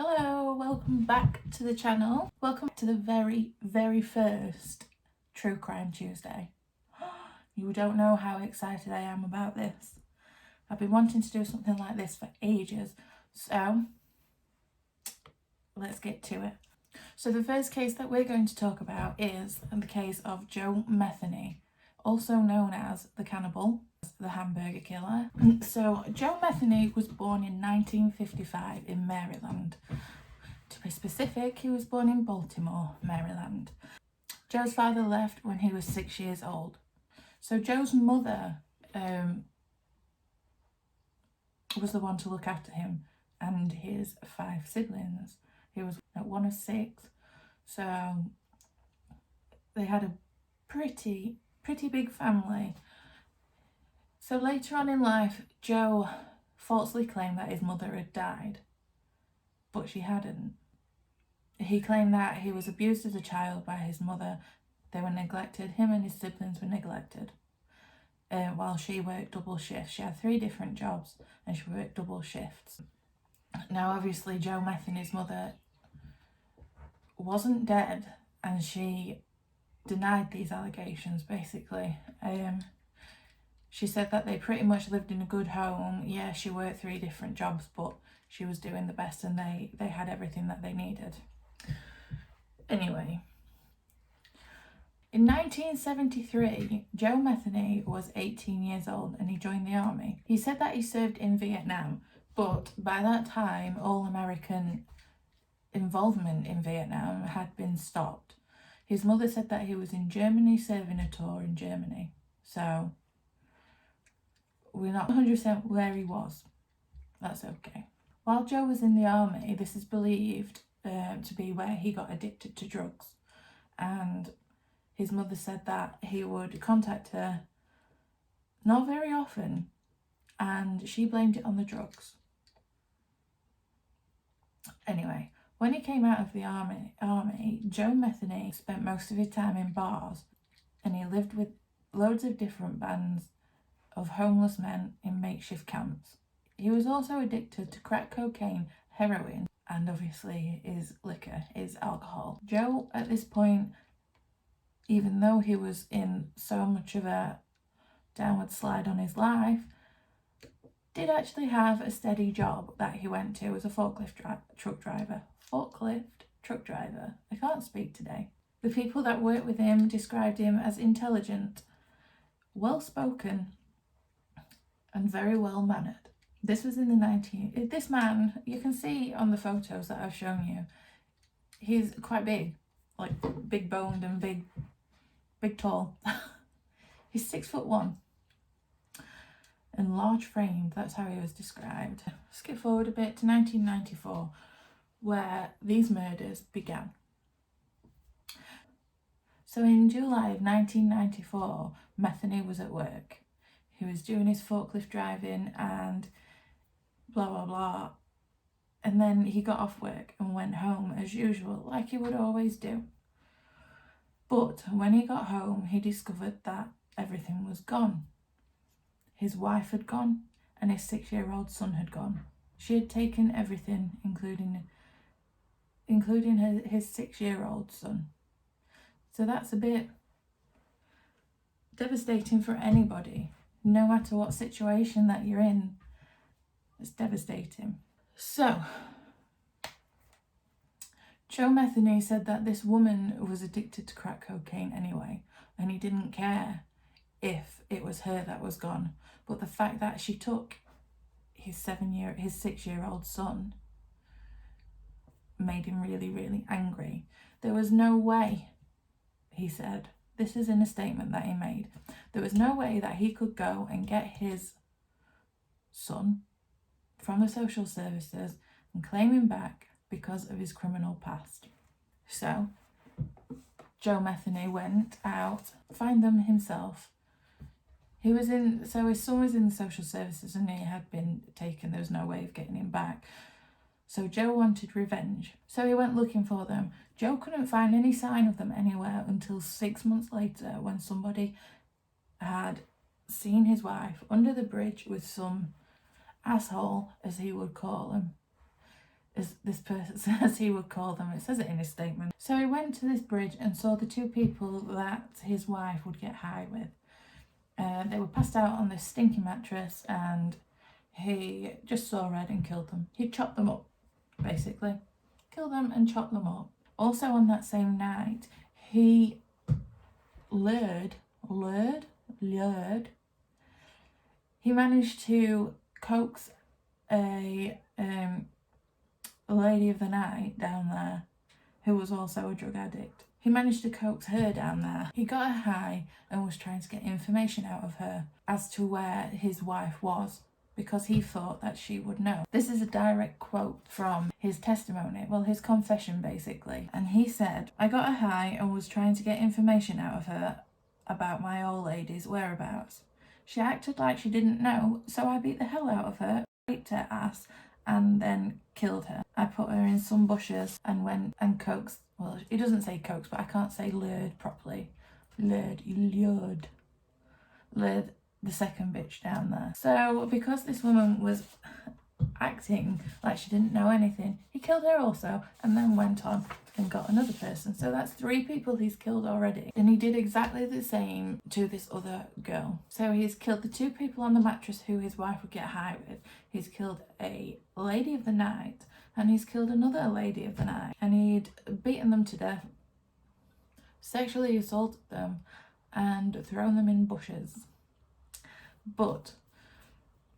Hello, welcome back to the channel. Welcome to the very first True Crime Tuesday. You don't know how excited I am about this. I've been wanting to do something like this for ages, so let's get to it. So the first case that we're going to talk about is the case of Joe Metheny, also known as the cannibal, the hamburger killer. So Joe Metheny was born in 1955 in Maryland. To be specific, he was born in Baltimore, Maryland. Joe's father left when he was 6 years old. So Joe's mother was the one to look after him and his 5 siblings. He was one of 6. So they had a pretty big family. So later on in life, Joe falsely claimed that his mother had died, but she hadn't. He claimed that he was abused as a child by his mother. They were neglected. Him and his siblings were neglected. While she worked double shifts. She had 3 different jobs and she worked double shifts. Now obviously Joe Metheny's mother wasn't dead and she denied these allegations basically. She said that they pretty much lived in a good home. Yeah, she worked 3 different jobs, but she was doing the best and they had everything that they needed. Anyway, in 1973, Joe Metheny was 18 years old and he joined the army. He said that he served in Vietnam, but by that time, all American involvement in Vietnam had been stopped. His mother said that he was in Germany serving a tour in Germany. So we're not 100% where he was. That's okay. While Joe was in the army, this is believed to be where he got addicted to drugs. And his mother said that he would contact her not very often and she blamed it on the drugs. Anyway, when he came out of the army, Joe Metheny spent most of his time in bars and he lived with loads of different bands of homeless men in makeshift camps. He was also addicted to crack cocaine, heroin, and obviously his liquor, his alcohol. Joe, at this point, even though he was in so much of a downward slide on his life, did actually have a steady job that he went to as a forklift truck driver. I can't speak today. The people that worked with him described him as intelligent, well-spoken, and very well-mannered. This was in the This man, you can see on the photos that I've shown you, he's quite big, like big boned and big tall. He's 6'1" and large framed. That's how he was described. Skip forward a bit to 1994, where these murders began. So in July of 1994, Metheny was at work. He was doing his forklift driving and blah blah blah, and then he got off work and went home as usual, like he would always do. But when he got home, he discovered that everything was gone. His wife had gone and his 6-year-old son had gone. She had taken everything, including his 6-year-old son. So that's a bit devastating for anybody, no matter what situation that you're in. It's devastating. So, Joe Metheny said that this woman was addicted to crack cocaine anyway, and he didn't care if it was her that was gone. But the fact that she took his 6-year-old son made him really angry. There was no way, he said, this is in a statement that he made, there was no way that he could go and get his son from the social services and claim him back because of his criminal past. So Joe Metheny went out, find them himself. His son was in the social services and he had been taken. There was no way of getting him back. So Joe wanted revenge. So he went looking for them. Joe couldn't find any sign of them anywhere until 6 months later, when somebody had seen his wife under the bridge with some asshole, as he would call him. as this person says he would call them. It says it in his statement. So he went to this bridge and saw the two people that his wife would get high with. They were passed out on this stinky mattress, and he just saw red and killed them. He chopped them up, basically. Killed them and chopped them up. Also on that same night, he lured. He managed to coax a lady of the night down there who was also a drug addict. He managed to coax her down there. He got her high and was trying to get information out of her as to where his wife was, because he thought that she would know. This is a direct quote from his testimony, well, his confession basically. And he said, "I got her high and was trying to get information out of her about my old lady's whereabouts. She acted like she didn't know, so I beat the hell out of her, raped her ass, and then killed her. I put her in some bushes and went and coaxed," well, it doesn't say coax, but I can't say lured properly. Lured the second bitch down there. So because this woman was acting like she didn't know anything, he killed her also, and then went on and got another person. So that's 3 people he's killed already. And he did exactly the same to this other girl. So he's killed the 2 people on the mattress who his wife would get high with. He's killed a lady of the night, and he's killed another lady of the night. And he'd beaten them to death, sexually assaulted them, and thrown them in bushes. But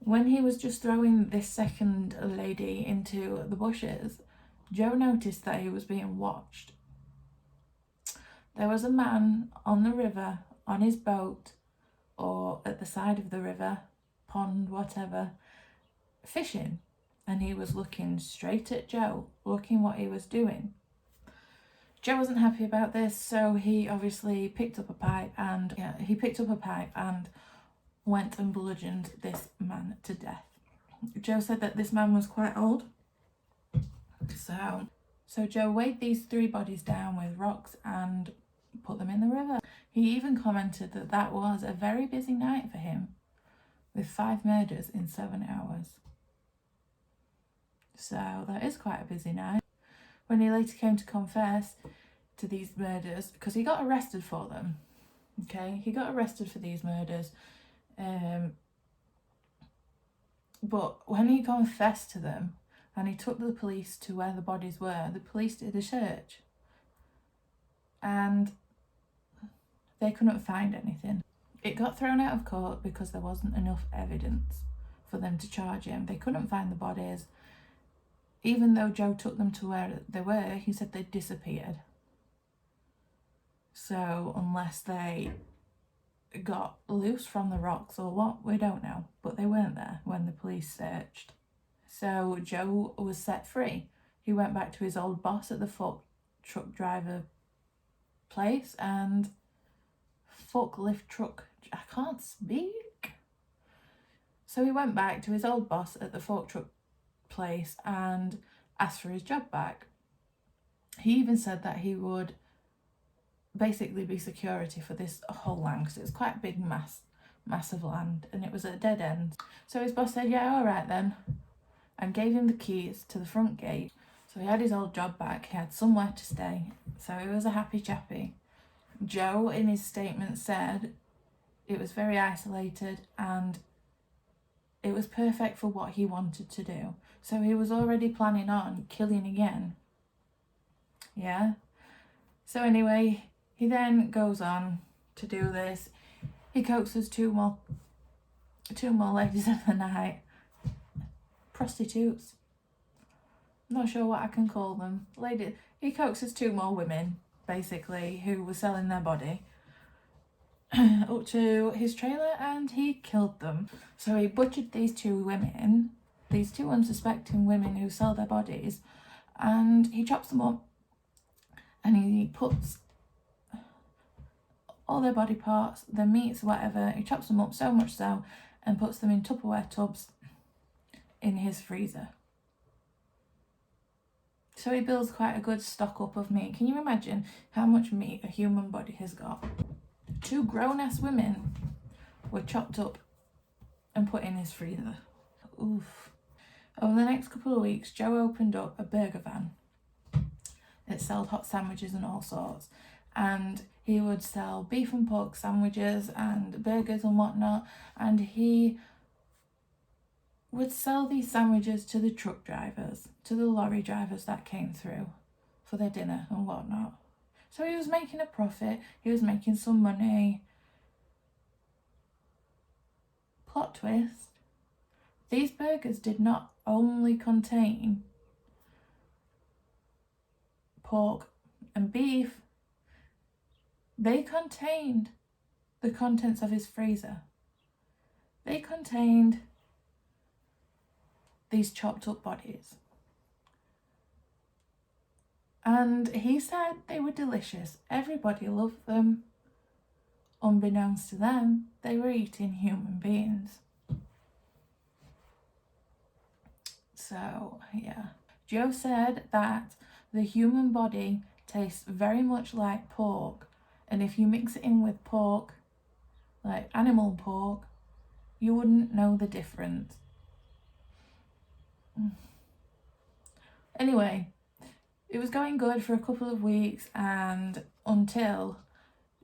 when he was just throwing this second lady into the bushes, Joe noticed that he was being watched. There was a man on the river, on his boat, or at the side of the river, pond, whatever, fishing. And he was looking straight at Joe, looking what he was doing. Joe wasn't happy about this, so he obviously picked up a pipe and went and bludgeoned this man to death. Joe said that this man was quite old. So Joe weighed these 3 bodies down with rocks and put them in the river. He even commented that that was a very busy night for him, with 5 murders in 7 hours. So that is quite a busy night. When he later came to confess to these murders, because he got arrested for them, okay? He got arrested for these murders. But when he confessed to them and he took the police to where the bodies were, the police did a search and they couldn't find anything. It got thrown out of court because there wasn't enough evidence for them to charge him. They couldn't find the bodies. Even though Joe took them to where they were, he said they'd disappeared. So unless they got loose from the rocks or what, we don't know, but they weren't there when the police searched. So Joe was set free. He went back to his old boss at the fork truck driver place and forklift truck, I can't speak. So he went back to his old boss at the fork truck place and asked for his job back. He even said that he would basically be security for this whole land, because it was quite a big mass of land and it was at a dead end. So his boss said, "Yeah, all right then," and gave him the keys to the front gate. So he had his old job back, he had somewhere to stay, so he was a happy chappy. Joe in his statement said it was very isolated and it was perfect for what he wanted to do. So he was already planning on killing again. Yeah. So anyway, he then goes on to do this. He coaxes two more ladies of the night. Prostitutes. Not sure what I can call them. He coaxes 2 more women, basically, who were selling their body, up to his trailer, and he killed them. So he butchered these 2 women, these 2 unsuspecting women who sell their bodies, and he chops them up and he puts all their body parts, their meats, whatever, he chops them up so much so and puts them in Tupperware tubs in his freezer. So he builds quite a good stock up of meat. Can you imagine how much meat a human body has got? 2 grown-ass women were chopped up and put in his freezer. Oof. Over the next couple of weeks, Joe opened up a burger van that sold hot sandwiches and all sorts. And he would sell beef and pork sandwiches and burgers and whatnot. And he would sell these sandwiches to the truck drivers, to the lorry drivers that came through for their dinner and whatnot. So he was making a profit. He was making some money. Plot twist. These burgers did not only contain pork and beef, they contained the contents of his freezer. They contained these chopped up bodies. And he said they were delicious. Everybody loved them. Unbeknownst to them, they were eating human beings. So, yeah. Joe said that the human body tastes very much like pork, and if you mix it in with pork, like animal pork, you wouldn't know the difference. Anyway, it was going good for a couple of weeks, and until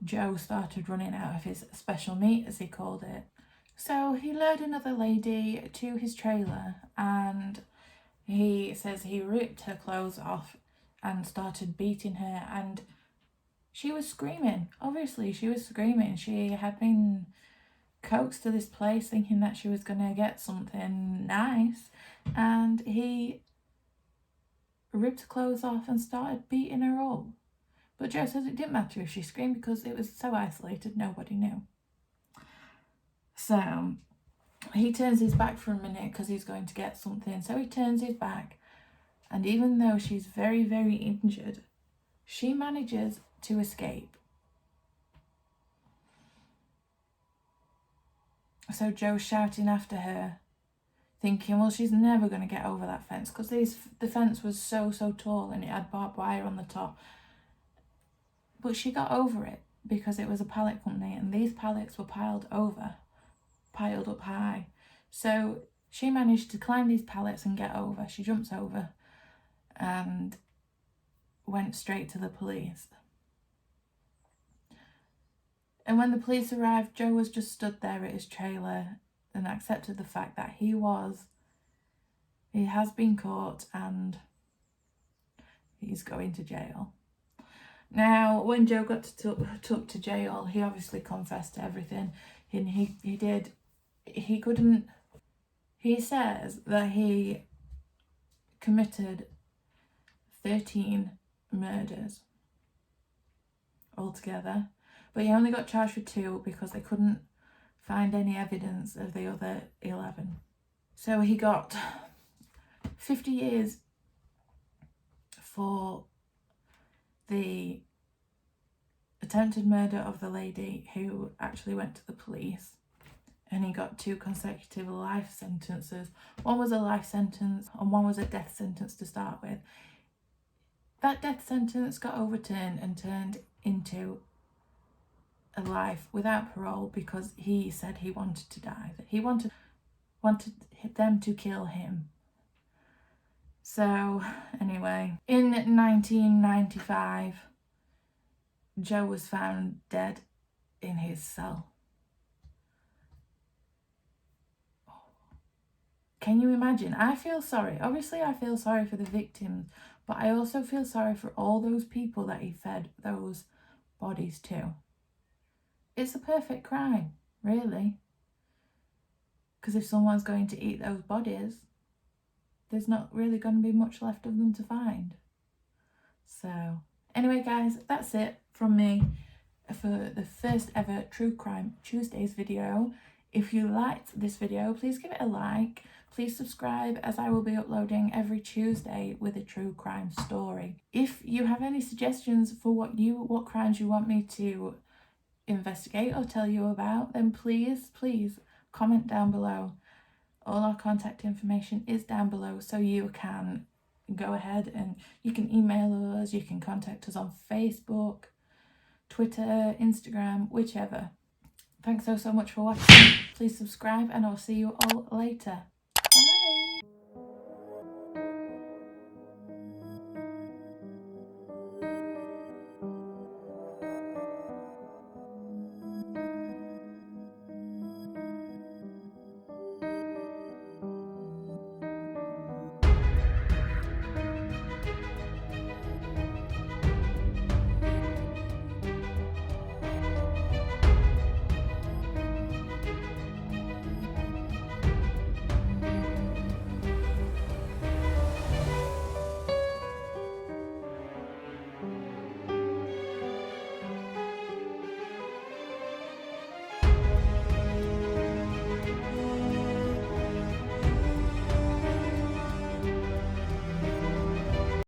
Joe started running out of his special meat, as he called it. So he lured another lady to his trailer, and he says he ripped her clothes off and started beating her, and she was screaming. Obviously, she was screaming. She had been coaxed to this place thinking that she was going to get something nice, and he ripped her clothes off and started beating her up. But Joe says it didn't matter if she screamed because it was so isolated, nobody knew. So he turns his back for a minute because he's going to get something. So he turns his back, and even though she's very, very injured, she manages to escape. So Joe's shouting after her, thinking, well, she's never going to get over that fence, because the fence was so tall and it had barbed wire on the top. But she got over it because it was a pallet company, and these pallets were piled up high. So she managed to climb these pallets and get over. She jumps over and went straight to the police. And when the police arrived, Joe was just stood there at his trailer and accepted the fact that he has been caught and he's going to jail. Now, when Joe got took to jail, he obviously confessed to everything. And he says that he committed 13 murders altogether, but he only got charged for 2 because they couldn't find any evidence of the other 11. So he got 50 years for the attempted murder of the lady who actually went to the police, and he got 2 consecutive life sentences. One was a life sentence and one was a death sentence to start with. That death sentence got overturned and turned into a life without parole because he said he wanted to die, that he wanted them to kill him. So anyway, in 1995, Joe was found dead in his cell. Can you imagine? I feel sorry. Obviously, I feel sorry for the victims, but I also feel sorry for all those people that he fed those bodies to. It's a perfect crime, really. Because if someone's going to eat those bodies, there's not really going to be much left of them to find. So, anyway, guys, that's it from me for the first ever True Crime Tuesdays video. If you liked this video, please give it a like. Please subscribe, as I will be uploading every Tuesday with a true crime story. If you have any suggestions for what crimes you want me to investigate or tell you about, then please comment down below. All our contact information is down below, so you can go ahead and you can email us, you can contact us on Facebook, Twitter, Instagram, whichever. Thanks so much for watching. Please subscribe and I'll see you all later.